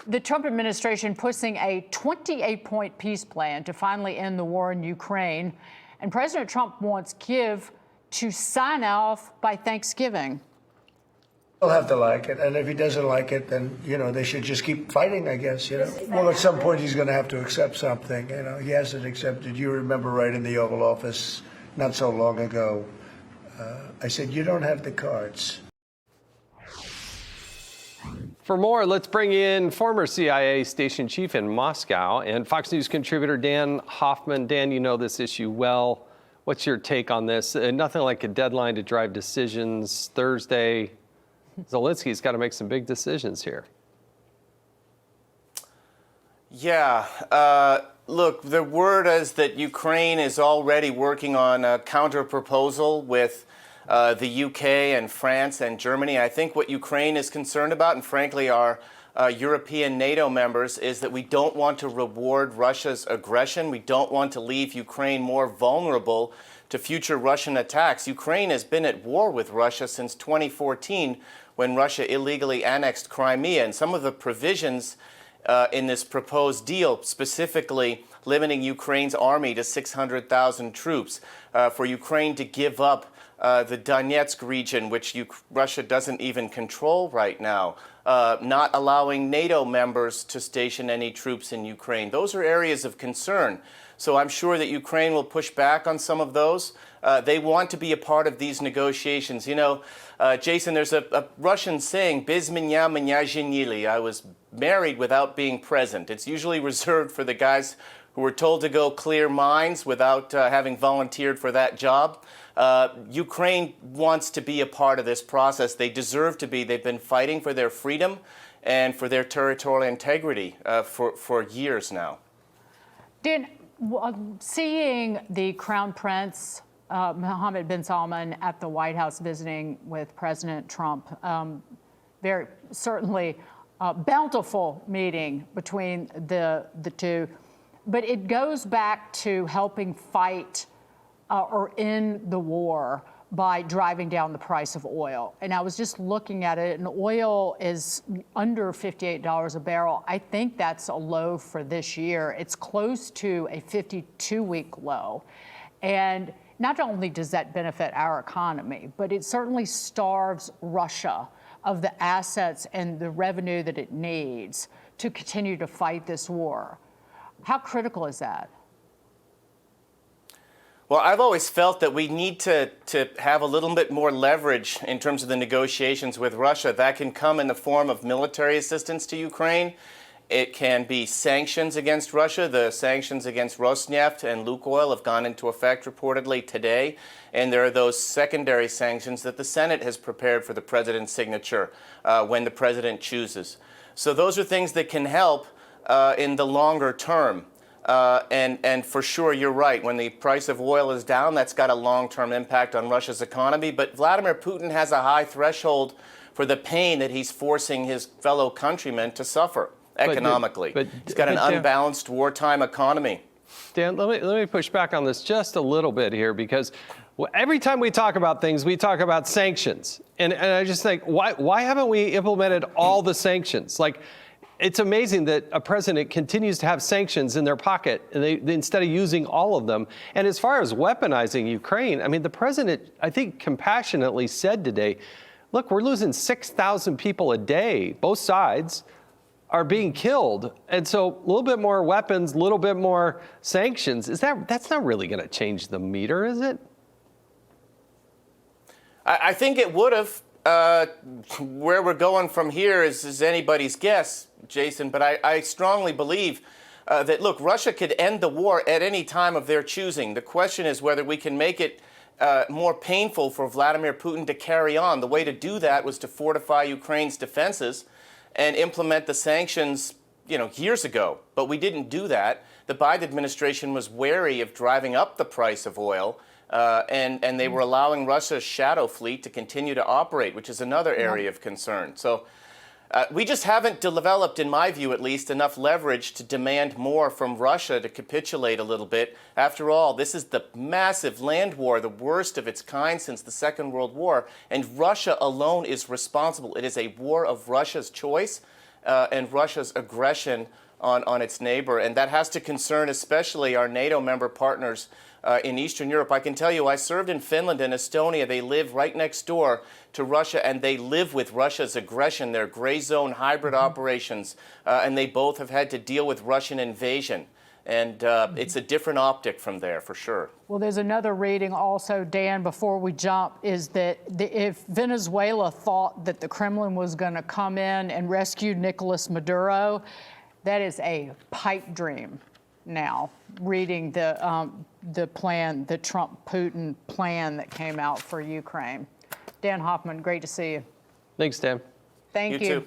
The Trump administration pushing a 28-point peace plan to finally end the war in Ukraine. And President Trump wants Kyiv to sign off by Thanksgiving. He'll have to like it. And if he doesn't like it, then, they should just keep fighting, I guess, Well, at some point, he's going to have to accept something. He hasn't accepted. You remember right in the Oval Office not so long ago, I said, you don't have the cards. For more, let's bring in former CIA station chief in Moscow and Fox News contributor Dan Hoffman. Dan, you know this issue well. What's your take on this? Nothing like a deadline to drive decisions. Thursday, Zelensky's got to make some big decisions here. Yeah. Look, the word is that Ukraine is already working on a counter-proposal with the UK and France and Germany. I think what Ukraine is concerned about, and frankly our European NATO members, is that we don't want to reward Russia's aggression. We don't want to leave Ukraine more vulnerable to future Russian attacks. Ukraine has been at war with Russia since 2014 when Russia illegally annexed Crimea. And some of the provisions in this proposed deal, specifically limiting Ukraine's army to 600,000 troops, for Ukraine to give up the Donetsk region, which Russia doesn't even control right now, not allowing NATO members to station any troops in Ukraine. Those are areas of concern. So I'm sure that Ukraine will push back on some of those. They want to be a part of these negotiations. Jason, there's a Russian saying, "Bez меня меня женили." I was married without being present. It's usually reserved for the guys who were told to go clear mines without having volunteered for that job. Ukraine wants to be a part of this process. They deserve to be. They've been fighting for their freedom and for their territorial integrity for years now. Dan, seeing the Crown Prince Mohammed bin Salman at the White House visiting with President Trump, very certainly bountiful meeting between the two. But it goes back to helping fight or end the war by driving down the price of oil. And I was just looking at it, and oil is under $58 a barrel. I think that's a low for this year. It's close to a 52-week low. And not only does that benefit our economy, but it certainly starves Russia of the assets and the revenue that it needs to continue to fight this war. How critical is that? Well, I've always felt that we need to have a little bit more leverage in terms of the negotiations with Russia. That can come in the form of military assistance to Ukraine. It can be sanctions against Russia. The sanctions against Rosneft and Lukoil have gone into effect reportedly today. And there are those secondary sanctions that the Senate has prepared for the president's signature when the president chooses. So those are things that can help in the longer term. And for sure, you're right. When the price of oil is down, that's got a long-term impact on Russia's economy. But Vladimir Putin has a high threshold for the pain that he's forcing his fellow countrymen to suffer economically. He's got an unbalanced wartime economy. Dan, let me push back on this just a little bit here, because every time we talk about things, we talk about sanctions. And I just think, why haven't we implemented all the sanctions? Like, it's amazing that a president continues to have sanctions in their pocket and they instead of using all of them. And as far as weaponizing Ukraine, I mean, the president, I think, compassionately said today, look, we're losing 6,000 people a day. Both sides are being killed. And so a little bit more weapons, a little bit more sanctions. That's not really going to change the meter, is it? I think it would have. Where we're going from here is anybody's guess, Jason, but I strongly believe that, look, Russia could end the war at any time of their choosing. The question is whether we can make it more painful for Vladimir Putin to carry on. The way to do that was to fortify Ukraine's defenses and implement the sanctions, years ago. But we didn't do that. The Biden administration was wary of driving up the price of oil. And they were allowing Russia's shadow fleet to continue to operate, which is another area of concern. So we just haven't developed, in my view at least, enough leverage to demand more from Russia to capitulate a little bit. After all, this is the massive land war, the worst of its kind since the Second World War, and Russia alone is responsible. It is a war of Russia's choice. and Russia's aggression on its neighbor. And that has to concern especially our NATO member partners in Eastern Europe. I can tell you, I served in Finland and Estonia. They live right next door to Russia, and they live with Russia's aggression, their gray zone hybrid operations, and they both have had to deal with Russian invasion. And it's a different optic from there, for sure. Well, there's another reading also, Dan, before we jump, is that if Venezuela thought that the Kremlin was going to come in and rescue Nicolas Maduro, that is a pipe dream now, reading the plan, the Trump-Putin plan that came out for Ukraine. Dan Hoffman, great to see you. Thanks, Dan. Thank you. You too.